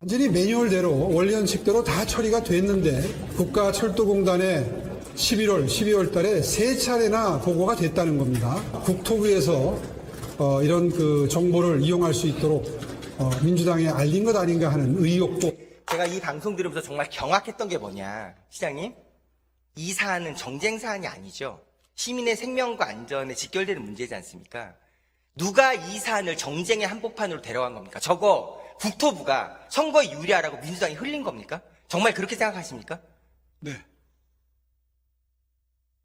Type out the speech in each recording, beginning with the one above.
완전히 매뉴얼대로 원리원칙대로 다 처리가 됐는데 국가철도공단에 11월, 12월 달에 3차례나 보고가 됐다는 겁니다. 국토부에서 이런 그 정보를 이용할 수 있도록 민주당에 알린 것 아닌가 하는 의혹도. 제가 이 방송 들으면서 정말 경악했던 게 뭐냐, 시장님? 이 사안은 정쟁 사안이 아니죠. 시민의 생명과 안전에 직결되는 문제지 않습니까? 누가 이 사안을 정쟁의 한복판으로 데려간 겁니까? 저거 국토부가 선거에 유리하라고 민주당이 흘린 겁니까? 정말 그렇게 생각하십니까? 네.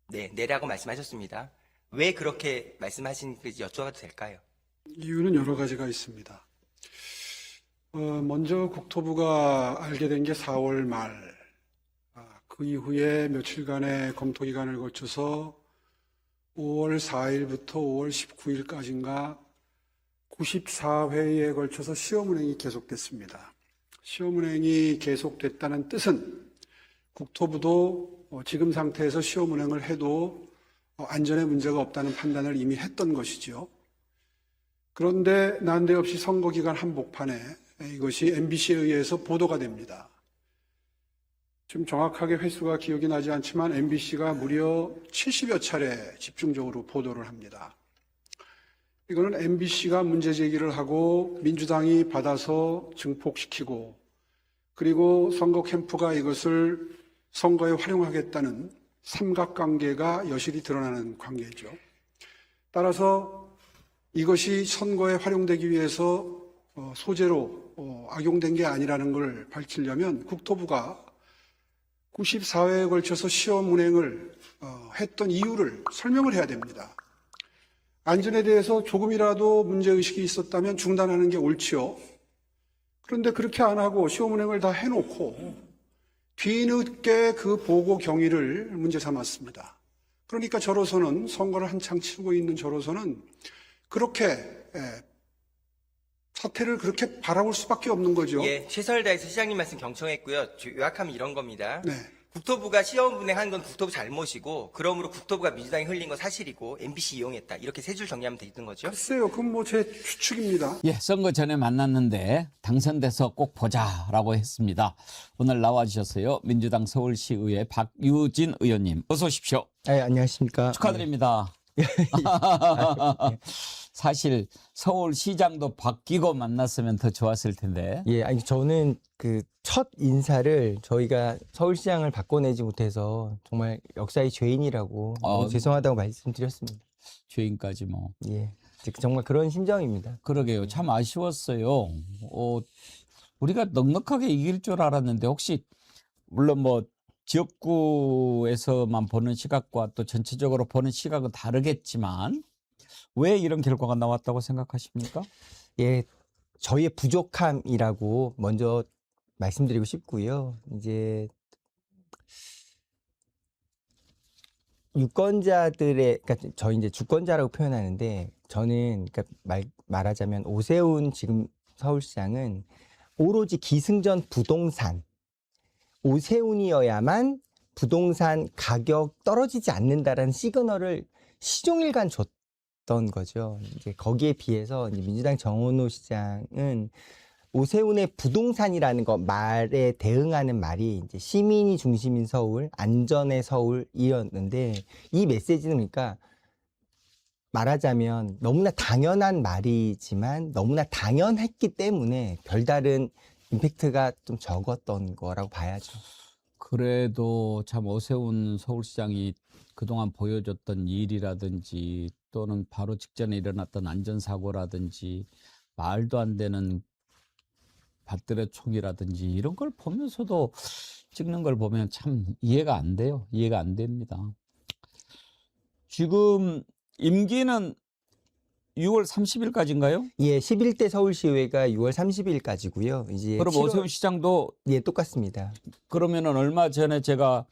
네, 네라고 말씀하셨습니다. 왜 그렇게 말씀하시는지 여쭤봐도 될까요? 이유는 여러 가지가 있습니다. 먼저 국토부가 알게 된 게 4월 말. 그 이후에 며칠간의 검토 기간을 거쳐서 5월 4일부터 5월 19일까지인가 94회에 걸쳐서 시험운행이 계속됐습니다. 시험운행이 계속됐다는 뜻은 국토부도 지금 상태에서 시험운행을 해도 안전에 문제가 없다는 판단을 이미 했던 것이죠. 그런데 난데없이 선거기간 한복판에 이것이 MBC에 의해서 보도가 됩니다. 좀 정확하게 횟수가 기억이 나지 않지만 MBC가 무려 70여 차례 집중적으로 보도를 합니다. 이거는 MBC가 문제 제기를 하고 민주당이 받아서 증폭시키고 그리고 선거 캠프가 이것을 선거에 활용하겠다는 삼각관계가 여실히 드러나는 관계죠. 따라서 이것이 선거에 활용되기 위해서 소재로 악용된 게 아니라는 걸 밝히려면 국토부가 94회에 걸쳐서 시험 운행을 했던 이유를 설명을 해야 됩니다. 안전에 대해서 조금이라도 문제의식이 있었다면 중단하는 게 옳지요. 그런데 그렇게 안 하고 시험 운행을 다 해놓고 뒤늦게 그 보고 경위를 문제 삼았습니다. 그러니까 저로서는 선거를 한창 치르고 있는 저로서는 그렇게 사태를 그렇게 바라볼 수밖에 없는 거죠. 예, 최선을 다해서 시장님 말씀 경청했고요. 요약하면 이런 겁니다. 네. 국토부가 시험 운행한 건 국토부 잘못이고, 그러므로 국토부가 민주당이 흘린 건 사실이고 MBC 이용했다. 이렇게 세 줄 정리하면 되는 거죠? 글쎄요, 그건 뭐 제 추측입니다. 예, 선거 전에 만났는데 당선돼서 꼭 보자라고 했습니다. 오늘 나와주셨어요. 민주당 서울시의회 박유진 의원님. 어서 오십시오. 네, 안녕하십니까. 축하드립니다. 사실 서울시장도 바뀌고 만났으면 더 좋았을 텐데. 예, 아니 저는 그 첫 인사를 저희가 서울시장을 바꿔내지 못해서 정말 역사의 죄인이라고 죄송하다고 말씀드렸습니다. 죄인까지 뭐. 예, 정말 그런 심정입니다. 그러게요. 참 아쉬웠어요. 우리가 넉넉하게 이길 줄 알았는데 혹시 물론 뭐 지역구에서만 보는 시각과 또 전체적으로 보는 시각은 다르겠지만 왜 이런 결과가 나왔다고 생각하십니까? 예, 저희의 부족함이라고 먼저 말씀드리고 싶고요. 이제 유권자들의, 그러니까 저희 이제 주권자라고 표현하는데 저는 그러니까 말하자면 오세훈 지금 서울시장은 오로지 기승전 부동산, 오세훈이어야만 부동산 가격 떨어지지 않는다라는 시그널을 시종일관 줬던 거죠. 이제 거기에 비해서 이제 민주당 정원호 시장은 오세훈의 부동산이라는 거 말에 대응하는 말이 이제 시민이 중심인 서울, 안전의 서울이었는데 이 메시지는 그러니까 말하자면 너무나 당연한 말이지만 너무나 당연했기 때문에 별다른 임팩트가 좀 적었던 거라고 봐야죠. 그래도 참 오세훈 서울시장이 그동안 보여줬던 일이라든지 또는 바로 직전에 일어났던 안전사고라든지 말도 안 되는 밭들의 총이라든지 이런 걸 보면서도 찍는 걸 보면 참 이해가 안 돼요. 이해가 안 됩니다. 지금 임기는 6월 30일까지인가요? 예, 11대 서울시의회가 6월 30일까지고요. 이제 그럼 7월... 오세훈 시장도 예, 똑같습니다. 그러면은 얼마 전에 제가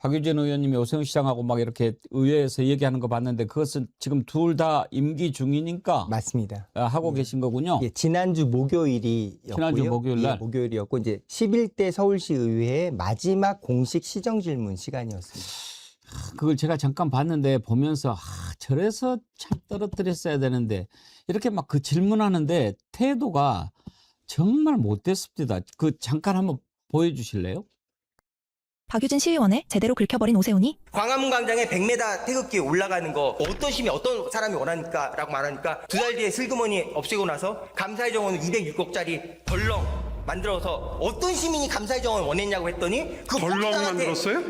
박유진 의원님이 오세훈 시장하고 막 이렇게 의회에서 얘기하는 거 봤는데 그것은 지금 둘 다 임기 중이니까 맞습니다. 하고 계신 거군요. 예, 지난주 목요일이었고요. 지난주 목요일 날. 예, 목요일이었고 이제 11대 서울시의회의 마지막 공식 시정 질문 시간이었습니다. 그걸 제가 잠깐 봤는데 보면서 저래서 참 떨어뜨렸어야 되는데 이렇게 막 그 질문하는데 태도가 정말 못됐습니다. 그 잠깐 한번 보여주실래요? 박유진 시의원을 제대로 긁혀버린 오세훈이 광화문 광장에 100m 태극기 올라가는 거 어떤 시민 어떤 사람이 원하니까 라고 말하니까 2달 뒤에 슬그머니 없애고 나서 감사의 정원을 206억짜리 덜렁 만들어서 어떤 시민이 감사의 정원 원했냐고 했더니 그 덜렁 후보자한테- 만들었어요?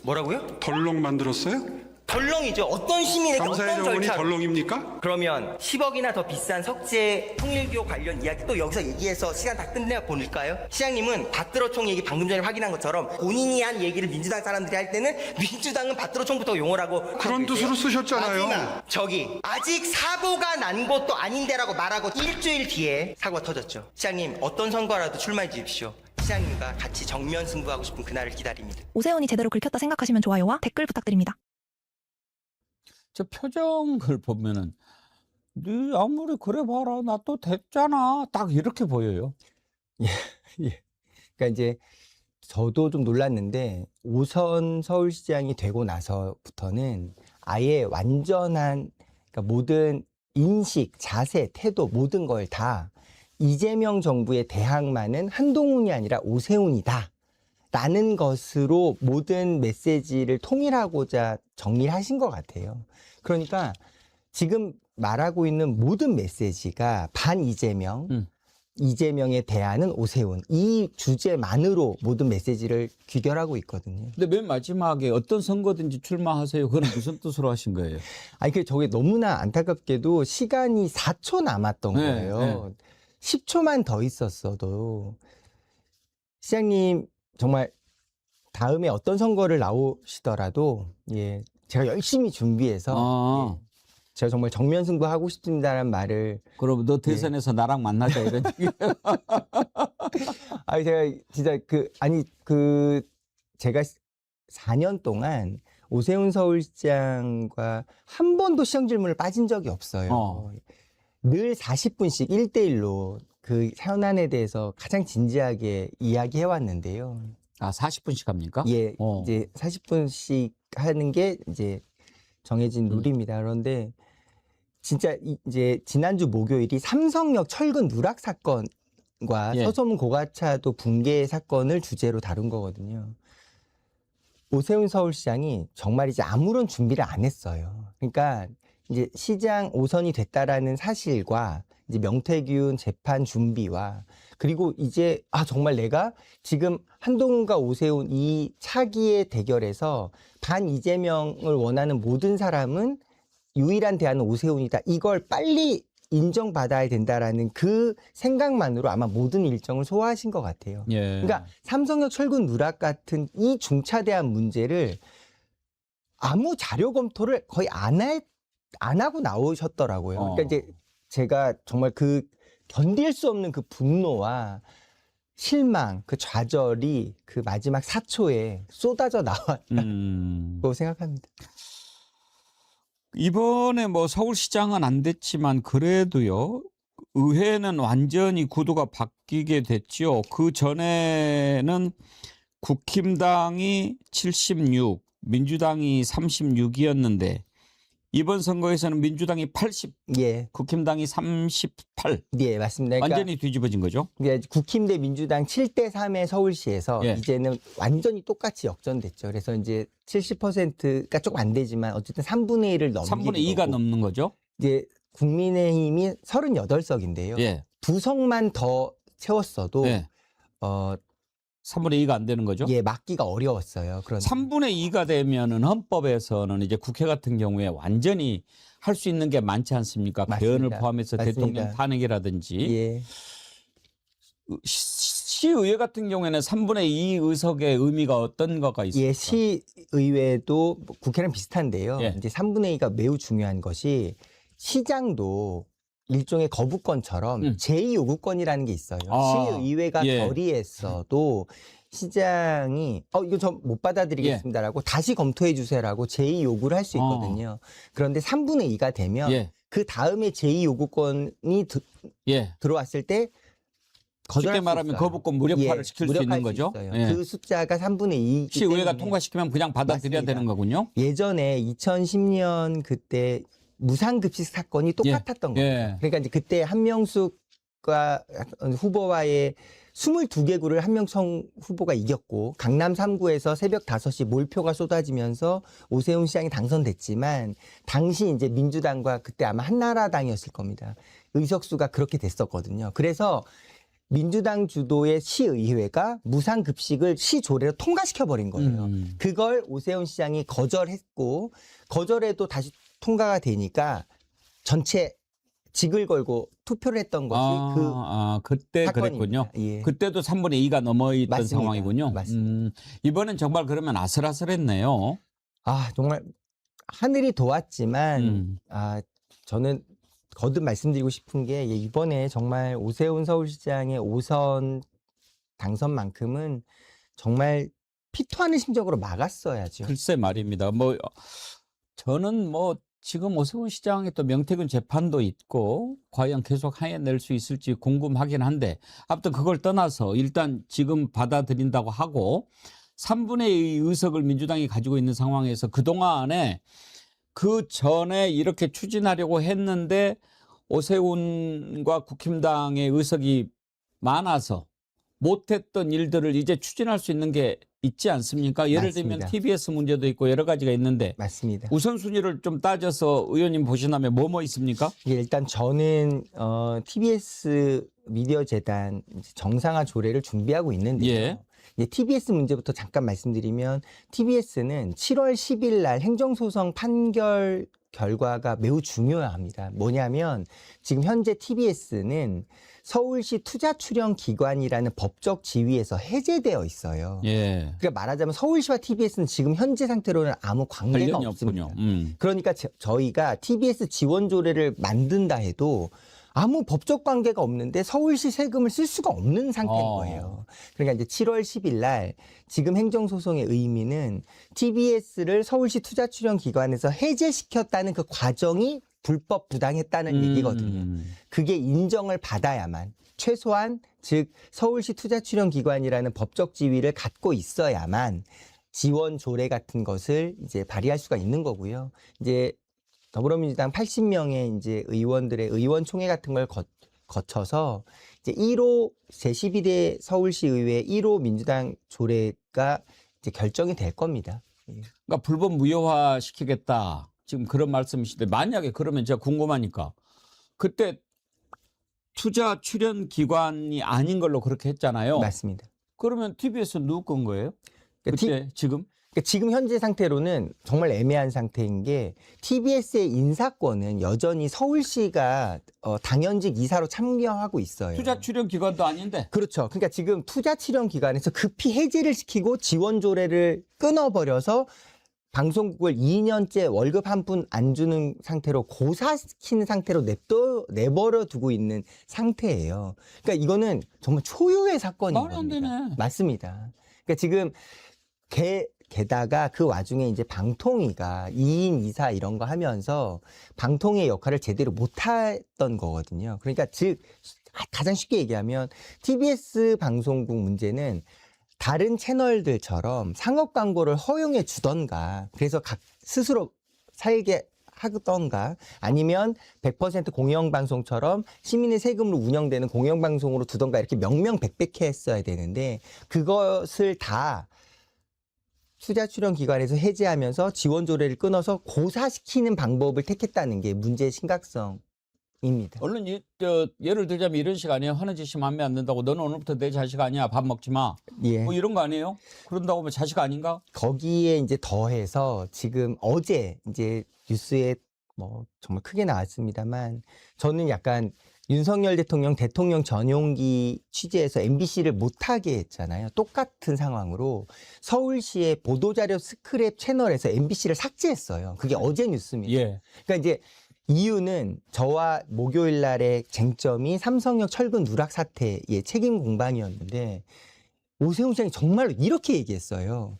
뭐라고요? 덜렁 만들었어요? 덜렁이죠. 어떤 시민에게 감사의 어떤 정원이 절차로. 덜렁입니까? 그러면 10억이나 더 비싼 석재 통일교 관련 이야기 또 여기서 얘기해서 시간 다 끝내 보낼까요? 시장님은 밭들어총 얘기 방금 전에 확인한 것처럼 본인이 한 얘기를 민주당 사람들이 할 때는 민주당은 밭들어총부터 용어를 하고 그런 뜻으로 쓰셨잖아요. 마지막, 저기 아직 사고가 난 것도 아닌데라고 말하고 일주일 뒤에 사고가 터졌죠. 시장님 어떤 선거라도 출마해 주십시오. 시장님과 같이 정면 승부하고 싶은 그날을 기다립니다. 오세훈이 제대로 긁혔다 생각하시면 좋아요와 댓글 부탁드립니다. 저 표정을 보면은 네 아무리 그래 봐라 나 또 됐잖아 딱 이렇게 보여요. 그러니까 이제 저도 좀 놀랐는데 5선 서울시장이 되고 나서부터는 아예 완전한 그러니까 모든 인식, 자세, 태도 모든 걸 다 이재명 정부의 대항마는 한동훈이 아니라 오세훈이다. 라는 것으로 모든 메시지를 통일하고자 정리를 하신 것 같아요. 그러니까 지금 말하고 있는 모든 메시지가 반 이재명, 이재명에 대하는 오세훈 이 주제만으로 모든 메시지를 귀결하고 있거든요. 근데 맨 마지막에 어떤 선거든지 출마하세요. 그건 무슨 뜻으로 하신 거예요? 아니 그 저게 너무나 안타깝게도 시간이 4초 남았던 네, 거예요. 10초만 더 있었어도 시장님 정말 다음에 어떤 선거를 나오시더라도 예 제가 열심히 준비해서 아, 예, 제가 정말 정면 승부하고 싶습니다라는 말을 그럼 너 대선에서 나랑 만나자 이런 얘기. 아니 제가 진짜 제가 4년 동안 오세훈 서울시장과 한 번도 시정 질문을 빠진 적이 없어요. 늘 40분씩 1대1로 그 현안에 대해서 가장 진지하게 이야기해 왔는데요. 아 40분씩 합니까? 예, 어. 이제 40분씩 하는 게 이제 정해진 룰입니다. 그런데 진짜 이제 지난주 목요일이 삼성역 철근 누락 사건과 예. 서소문 고가차도 붕괴 사건을 주제로 다룬 거거든요. 오세훈 서울시장이 정말 이제 아무런 준비를 안 했어요. 그러니까 이제 시장 5선이 됐다라는 사실과 이제 명태균 재판 준비와 그리고 이제 정말 내가 지금 한동훈과 오세훈 이 차기의 대결에서 반 이재명을 원하는 모든 사람은 유일한 대안은 오세훈이다. 이걸 빨리 인정받아야 된다라는 그 생각만으로 아마 모든 일정을 소화하신 것 같아요. 예. 그러니까 삼성역 철근 누락 같은 이 중차대한 문제를 아무 자료 검토를 거의 안 하고 나오셨더라고요. 그러니까 이제 제가 정말 그 견딜 수 없는 그 분노와 실망, 그 좌절이 그 마지막 4초에 쏟아져 나왔다고 생각합니다. 이번에 뭐 서울시장은 안 됐지만 그래도요. 의회는 완전히 구도가 바뀌게 됐지요. 그 전에는 국힘당이 76, 민주당이 36이었는데 이번 선거에서는 민주당이 80, 예, 국힘당이 38. 예, 맞습니다. 그러니까 완전히 뒤집어진 거죠. 국힘 대 민주당 7대 3의 서울시에서 예. 이제는 완전히 똑같이 역전됐죠. 그래서 이제 70%가 조금 안 되지만 어쨌든 3분의 1을 넘기는 3분의 2가 거고. 넘는 거죠. 이제 국민의힘이 38석인데요. 예. 두 석만 더 채웠어도 예. 3분의 2가 안 되는 거죠. 예, 막기가 어려웠어요. 그런 3분의 2가 되면은 헌법에서는 이제 국회 같은 경우에 완전히 할 수 있는 게 많지 않습니까? 맞습니다. 개헌을 포함해서 맞습니다. 대통령 탄핵이라든지 예. 시의회 같은 경우에는 3분의 2 의석의 의미가 어떤 거가 있습니까? 예, 시의회도 뭐 국회랑 비슷한데요. 예. 이제 3분의 2가 매우 중요한 것이 시장도 일종의 거부권처럼 제2요구권이라는 게 있어요. 시의회가 예. 결의했어도 시장이 이거 저 못 받아들이겠습니다라고 다시 검토해 주세요라고 제2요구를 할 수 있거든요. 그런데 3분의 2가 되면 예. 그 다음에 제2요구권이 예. 들어왔을 때 거절할 쉽게 수 말하면 있어요. 거부권 무력화를 시킬 수 무력화할 있는 거죠. 있어요. 예. 그 숫자가 3분의 2이기 시의회가 때문에 통과시키면 그냥 받아들여야 맞습니다. 되는 거군요. 예전에 2010년 그때 무상급식 사건이 똑같았던 거예요. 예. 그러니까 이제 그때 한명숙 안철수가 후보와의 22개 구를 한명성 후보가 이겼고 강남 3구에서 새벽 5시 몰표가 쏟아지면서 오세훈 시장이 당선됐지만 당시 이제 민주당과 그때 아마 한나라당이었을 겁니다. 의석수가 그렇게 됐었거든요. 그래서 민주당 주도의 시의회가 무상급식을 시조례로 통과시켜버린 거예요. 그걸 오세훈 시장이 거절했고 거절해도 다시 통과가 되니까 전체 직을 걸고 투표를 했던 것이 그때 사건입니다. 그랬군요. 예. 그때도 3분의 2가 넘어있던 맞습니다. 상황이군요. 맞습니다. 이번엔 정말 그러면 아슬아슬했네요. 정말 하늘이 도왔지만 저는 거듭 말씀드리고 싶은 게 이번에 정말 오세훈 서울시장의 5선 당선만큼은 정말 피토하는 심정으로 막았어야죠. 글쎄 말입니다. 저는 지금 오세훈 시장의 또 명태균 재판도 있고 과연 계속 해낼 수 있을지 궁금하긴 한데 아무튼 그걸 떠나서 일단 지금 받아들인다고 하고 3분의 2 의석을 민주당이 가지고 있는 상황에서 그동안에 그 전에 이렇게 추진하려고 했는데 오세훈과 국힘당의 의석이 많아서 못했던 일들을 이제 추진할 수 있는 게 있지 않습니까? 예를 맞습니다. 들면 TBS 문제도 있고 여러 가지가 있는데 맞습니다. 우선순위를 좀 따져서 의원님 보신다면 뭐 있습니까? 일단 저는 TBS 미디어 재단 정상화 조례를 준비하고 있는데요. 예. TBS 문제부터 잠깐 말씀드리면 TBS는 7월 10일 날 행정소송 판결 결과가 매우 중요합니다. 뭐냐면 지금 현재 TBS는 서울시 투자출연기관이라는 법적 지위에서 해제되어 있어요. 예. 그러니까 말하자면 서울시와 TBS는 지금 현재 상태로는 아무 관계가 관련이 없습니다. 없군요. 그러니까 저희가 TBS 지원 조례를 만든다 해도 아무 법적 관계가 없는데 서울시 세금을 쓸 수가 없는 상태인 거예요. 그러니까 이제 7월 10일 날 지금 행정소송의 의미는 TBS를 서울시 투자출연기관에서 해제시켰다는 그 과정이 불법 부당했다는 얘기거든요. 그게 인정을 받아야만 최소한 즉 서울시 투자출연기관이라는 법적 지위를 갖고 있어야만 지원 조례 같은 것을 이제 발의할 수가 있는 거고요. 이제 더불어민주당 80명의 이제 의원들의 의원총회 같은 걸 거쳐서 이제 1호 제12대 서울시의회 1호 민주당 조례가 이제 결정이 될 겁니다. 그러니까 불법 무효화 시키겠다. 지금 그런 말씀이신데 만약에 그러면 제가 궁금하니까 그때 투자 출연 기관이 아닌 걸로 그렇게 했잖아요. 맞습니다. 그러면 TBS 누구 건 거예요? 그때 지금? 그러니까 지금 현재 상태로는 정말 애매한 상태인 게 TBS의 인사권은 여전히 서울시가 당연직 이사로 참여하고 있어요. 투자 출연 기관도 아닌데. 그렇죠. 그러니까 지금 투자 출연 기관에서 급히 해제를 시키고 지원 조례를 끊어버려서 방송국을 2년째 월급 한 푼 안 주는 상태로 고사시키는 상태로 내버려 두고 있는 상태예요. 그러니까 이거는 정말 초유의 사건인 말이 안 겁니다. 되네. 맞습니다. 그러니까 지금 게다가 그 와중에 이제 방통위가 2인 2사 이런 거 하면서 방통위의 역할을 제대로 못했던 거거든요. 그러니까 즉 가장 쉽게 얘기하면 TBS 방송국 문제는 다른 채널들처럼 상업 광고를 허용해 주던가 그래서 각 스스로 살게 하던가 아니면 100% 공영방송처럼 시민의 세금으로 운영되는 공영방송으로 두던가 이렇게 명명백백해 했어야 되는데 그것을 다 투자 출연 기관에서 해제하면서 지원 조례를 끊어서 고사시키는 방법을 택했다는 게 문제의 심각성입니다. 얼른 예를 들자면 이런 식 아니에요? 하는 짓이 마음에 안 든다고 너는 오늘부터 내 자식 아니야 밥 먹지 마. 예. 뭐 이런 거 아니에요? 그런다고 하면 자식 아닌가? 거기에 이제 더해서 지금 어제 이제 뉴스에 뭐 정말 크게 나왔습니다만 저는 약간 윤석열 대통령 전용기 취재해서 MBC를 못하게 했잖아요. 똑같은 상황으로 서울시의 보도자료 스크랩 채널에서 MBC를 삭제했어요. 그게 어제 뉴스입니다. 예. 그러니까 이제 이유는 저와 목요일 날의 쟁점이 삼성역 철근 누락 사태의 책임 공방이었는데 오세훈 시장이 정말로 이렇게 얘기했어요.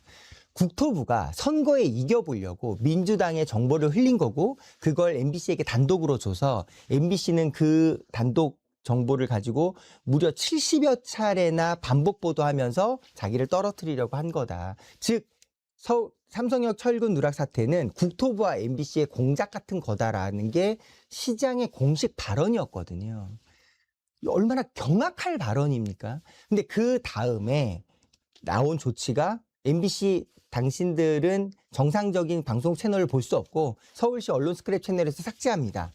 국토부가 선거에 이겨보려고 민주당의 정보를 흘린 거고 그걸 MBC에게 단독으로 줘서 MBC는 그 단독 정보를 가지고 무려 70여 차례나 반복 보도하면서 자기를 떨어뜨리려고 한 거다. 즉 삼성역 철근 누락 사태는 국토부와 MBC의 공작 같은 거다라는 게 시장의 공식 발언이었거든요. 얼마나 경악할 발언입니까? 근데 그 다음에 나온 조치가 MBC 당신들은 정상적인 방송 채널을 볼 수 없고 서울시 언론 스크랩 채널에서 삭제합니다.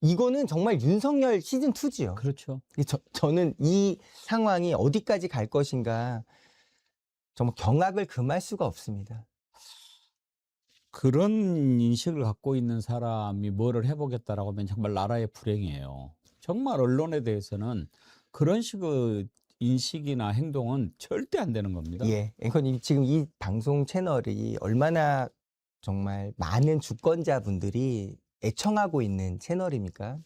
이거는 정말 윤석열 시즌2지요. 그렇죠. 저는 이 상황이 어디까지 갈 것인가 정말 경악을 금할 수가 없습니다. 그런 인식을 갖고 있는 사람이 뭐를 해보겠다라고 하면 정말 나라의 불행이에요. 정말 언론에 대해서는 그런 식의 인식이나 행동은 절대 안 되는 겁니다. 예, 앵커님 지금 이 방송 채널이 얼마나 정말 많은 주권자분들이 애청하고 있는 채널입니까?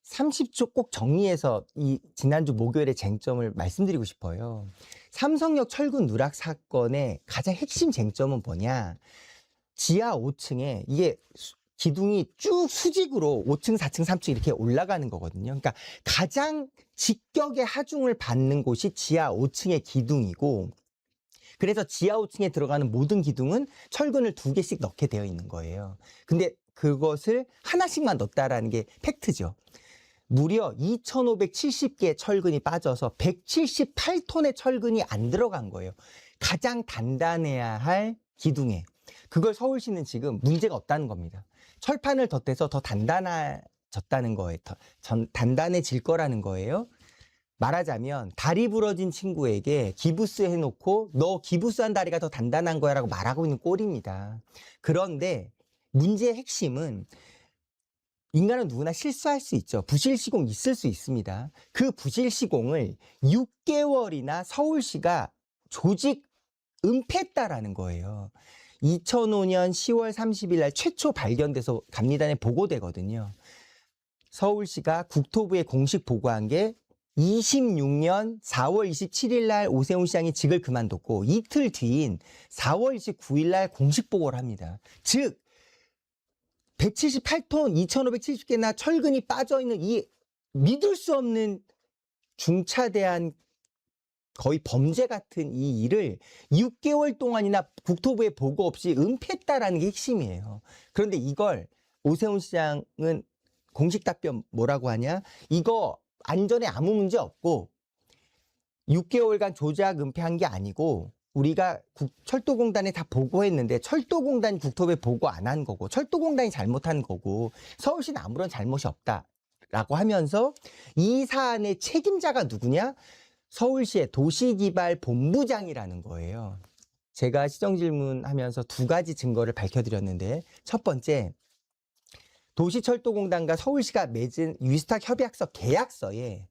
30초 꼭 정리해서 이 지난주 목요일의 쟁점을 말씀드리고 싶어요. 삼성역 철근 누락 사건의 가장 핵심 쟁점은 뭐냐? 지하 5층에 이게 기둥이 쭉 수직으로 5층, 4층, 3층 이렇게 올라가는 거거든요. 그러니까 가장 직격의 하중을 받는 곳이 지하 5층의 기둥이고, 그래서 지하 5층에 들어가는 모든 기둥은 철근을 2개씩 넣게 되어 있는 거예요. 근데 그것을 하나씩만 넣었다라는 게 팩트죠. 무려 2,570개의 철근이 빠져서 178톤의 철근이 안 들어간 거예요. 가장 단단해야 할 기둥에. 그걸 서울시는 지금 문제가 없다는 겁니다. 철판을 덧대서 더 단단해졌다는 거예요. 단단해질 거라는 거예요. 말하자면 다리 부러진 친구에게 기부스 해놓고 너 기부스한 다리가 더 단단한 거야 라고 말하고 있는 꼴입니다. 그런데 문제의 핵심은 인간은 누구나 실수할 수 있죠. 부실시공 있을 수 있습니다. 그 부실시공을 6개월이나 서울시가 조직 은폐했다라는 거예요. 2005년 10월 30일 날 최초 발견돼서 감리단에 보고되거든요. 서울시가 국토부에 공식 보고한 게 26년 4월 27일 날 오세훈 시장이 직을 그만뒀고 이틀 뒤인 4월 29일 날 공식 보고를 합니다. 즉 178톤 2,570개나 철근이 빠져있는 이 믿을 수 없는 중차대한 거의 범죄 같은 이 일을 6개월 동안이나 국토부에 보고 없이 은폐했다라는 게 핵심이에요. 그런데 이걸 오세훈 시장은 공식 답변 뭐라고 하냐? 이거 안전에 아무 문제 없고 6개월간 조작 은폐한 게 아니고 우리가 철도공단에 다 보고했는데 철도공단이 국토부에 보고 안 한 거고 철도공단이 잘못한 거고 서울시는 아무런 잘못이 없다라고 하면서 이 사안의 책임자가 누구냐? 서울시의 도시개발본부장이라는 거예요. 제가 시정질문하면서 2가지 증거를 밝혀드렸는데 첫 번째, 도시철도공단과 서울시가 맺은 위탁 협약서 계약서에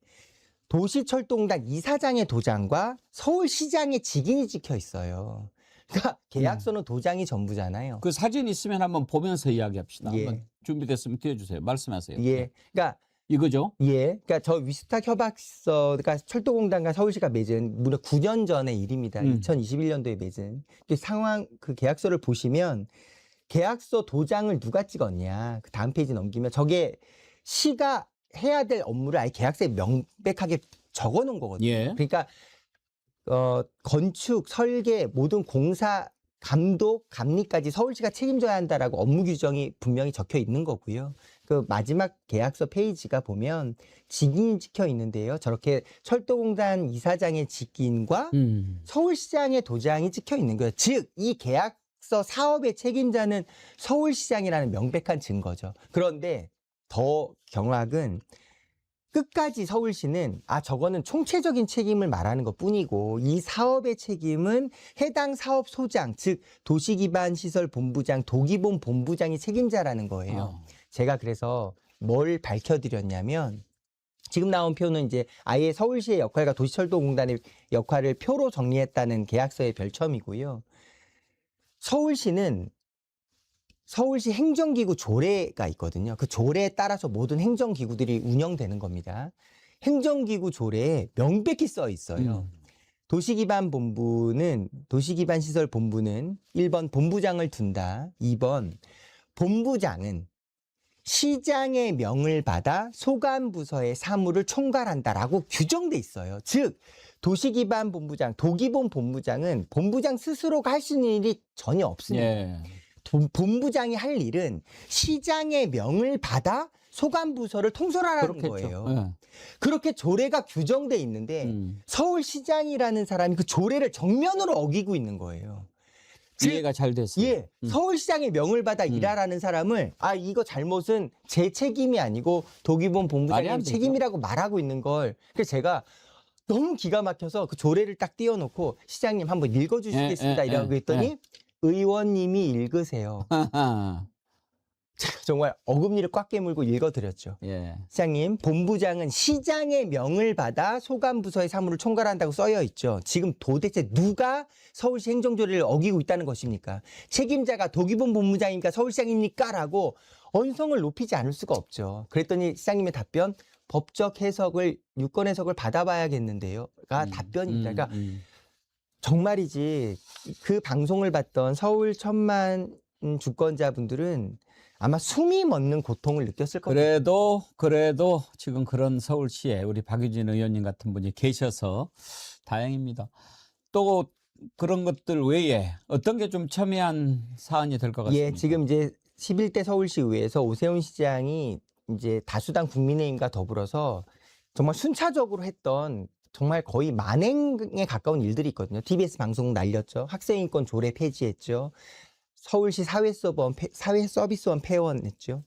도시철도공단 이사장의 도장과 서울시장의 직인이 찍혀 있어요. 그러니까 계약서는 도장이 전부잖아요. 그 사진 있으면 한번 보면서 이야기합시다. 예. 한번 준비됐으면 띄워주세요. 말씀하세요. 예, 그러니까 이거죠? 예, 그러니까 저 위탁 협약서가 철도공단과 서울시가 맺은 무려 9년 전의 일입니다. 2021년도에 맺은 그 상황, 그 계약서를 보시면 계약서 도장을 누가 찍었냐? 그 다음 페이지 넘기면 저게 시가 해야 될 업무를 아예 계약서에 명백하게 적어놓은 거거든요. 예. 그러니까 건축, 설계, 모든 공사, 감독, 감리까지 서울시가 책임져야 한다라고 업무 규정이 분명히 적혀 있는 거고요. 그 마지막 계약서 페이지가 보면 직인이 찍혀 있는데요. 저렇게 철도공단 이사장의 직인과 서울시장의 도장이 찍혀 있는 거예요. 즉, 이 계약서 사업의 책임자는 서울시장이라는 명백한 증거죠. 그런데 더 경악은 끝까지 서울시는 저거는 총체적인 책임을 말하는 것 뿐이고 이 사업의 책임은 해당 사업 소장, 즉 도시기반시설본부장, 도기본 본부장이 책임자라는 거예요. 제가 그래서 뭘 밝혀드렸냐면 지금 나온 표는 이제 아예 서울시의 역할과 도시철도공단의 역할을 표로 정리했다는 계약서의 별첨이고요. 서울시는 서울시 행정기구 조례가 있거든요. 그 조례에 따라서 모든 행정기구들이 운영되는 겁니다. 행정기구 조례에 명백히 써 있어요. 도시기반시설본부는 1번 본부장을 둔다. 2번 본부장은 시장의 명을 받아 소관부서의 사무를 총괄한다라고 규정돼 있어요. 즉 도시기반본부장, 도기본 본부장은 본부장 스스로가 할 수 있는 일이 전혀 없습니다. 예. 본부장이 할 일은 시장의 명을 받아 소관 부서를 통솔하라는 그렇겠죠. 거예요. 예. 그렇게 조례가 규정돼 있는데 서울시장이라는 사람이 그 조례를 정면으로 어기고 있는 거예요. 이해가 잘 됐어요. 예, 서울시장의 명을 받아 일하라는 사람을 이거 잘못은 제 책임이 아니고 도기본 말이 본부장님 안 되죠. 책임이라고 말하고 있는 걸. 그래서 제가 너무 기가 막혀서 그 조례를 딱 띄워놓고 시장님 한번 읽어주시겠습니다 이라고 했더니 의원님이 읽으세요. 제가 정말 어금니를 꽉 깨물고 읽어드렸죠. 예. 시장님, 본부장은 시장의 명을 받아 소관부서의 사무를 총괄한다고 써여 있죠. 지금 도대체 누가 서울시 행정조례를 어기고 있다는 것입니까? 책임자가 도기본 본부장입니까? 서울시장입니까? 라고 언성을 높이지 않을 수가 없죠. 그랬더니 시장님의 답변, 법적 해석을, 유권 해석을 받아봐야겠는데요.가 답변입니다. 그러니까 정말이지 그 방송을 봤던 서울 1,000만 주권자분들은 아마 숨이 멎는 고통을 느꼈을 겁니다. 그래도 지금 그런 서울시에 우리 박유진 의원님 같은 분이 계셔서 다행입니다. 또 그런 것들 외에 어떤 게 좀 첨예한 사안이 될 것 같습니다. 예, 지금 이제 11대 서울시의회에서 오세훈 시장이 이제 다수당 국민의힘과 더불어서 정말 순차적으로 했던 정말 거의 만행에 가까운 일들이 있거든요. TBS 방송 날렸죠. 학생인권 조례 폐지했죠. 서울시 사회서비스원 폐원했죠.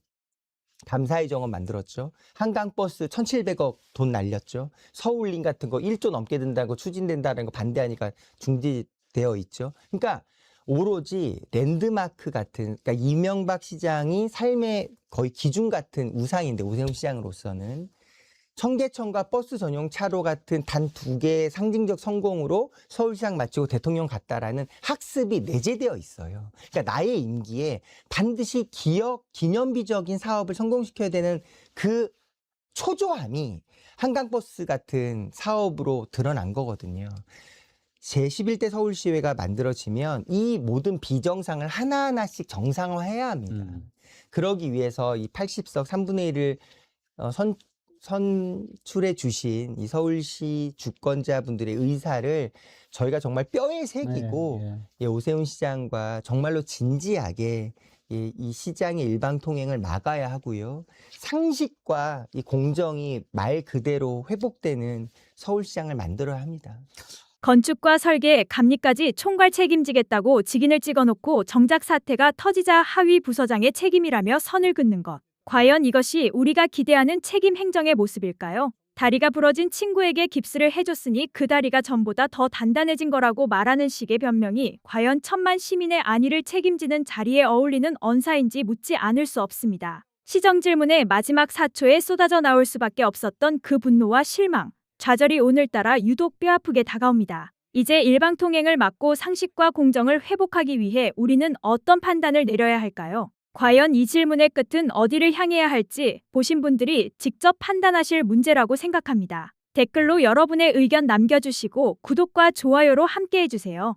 감사의 정원 만들었죠. 한강버스 1,700억 돈 날렸죠. 서울림 같은 거 1조 넘게 든다고 추진된다는 거 반대하니까 중지되어 있죠. 그러니까 오로지 랜드마크 같은, 그러니까 이명박 시장이 삶의 거의 기준 같은 우상인데, 오세훈 시장으로서는 청계천과 버스 전용 차로 같은 단 2개의 상징적 성공으로 서울시장 마치고 대통령 갔다라는 학습이 내재되어 있어요. 그러니까 나의 임기에 반드시 기념비적인 사업을 성공시켜야 되는 그 초조함이 한강버스 같은 사업으로 드러난 거거든요. 제11대 서울시의회가 만들어지면 이 모든 비정상을 하나하나씩 정상화해야 합니다. 그러기 위해서 이 80석 3분의 1을 선출해 주신 이 서울시 주권자분들의 의사를 저희가 정말 뼈에 새기고 예, 오세훈 시장과 정말로 진지하게 이 시장의 일방통행을 막아야 하고요. 상식과 이 공정이 말 그대로 회복되는 서울시장을 만들어야 합니다. 건축과 설계, 감리까지 총괄 책임지겠다고 직인을 찍어놓고 정작 사태가 터지자 하위 부서장의 책임이라며 선을 긋는 것. 과연 이것이 우리가 기대하는 책임 행정의 모습일까요? 다리가 부러진 친구에게 깁스를 해줬으니 그 다리가 전보다 더 단단해진 거라고 말하는 식의 변명이 과연 1,000만 시민의 안위를 책임지는 자리에 어울리는 언사인지 묻지 않을 수 없습니다. 시정 질문의 마지막 4초에 쏟아져 나올 수밖에 없었던 그 분노와 실망, 좌절이 오늘따라 유독 뼈아프게 다가옵니다. 이제 일방통행을 막고 상식과 공정을 회복하기 위해 우리는 어떤 판단을 내려야 할까요? 과연 이 질문의 끝은 어디를 향해야 할지 보신 분들이 직접 판단하실 문제라고 생각합니다. 댓글로 여러분의 의견 남겨주시고 구독과 좋아요로 함께해주세요.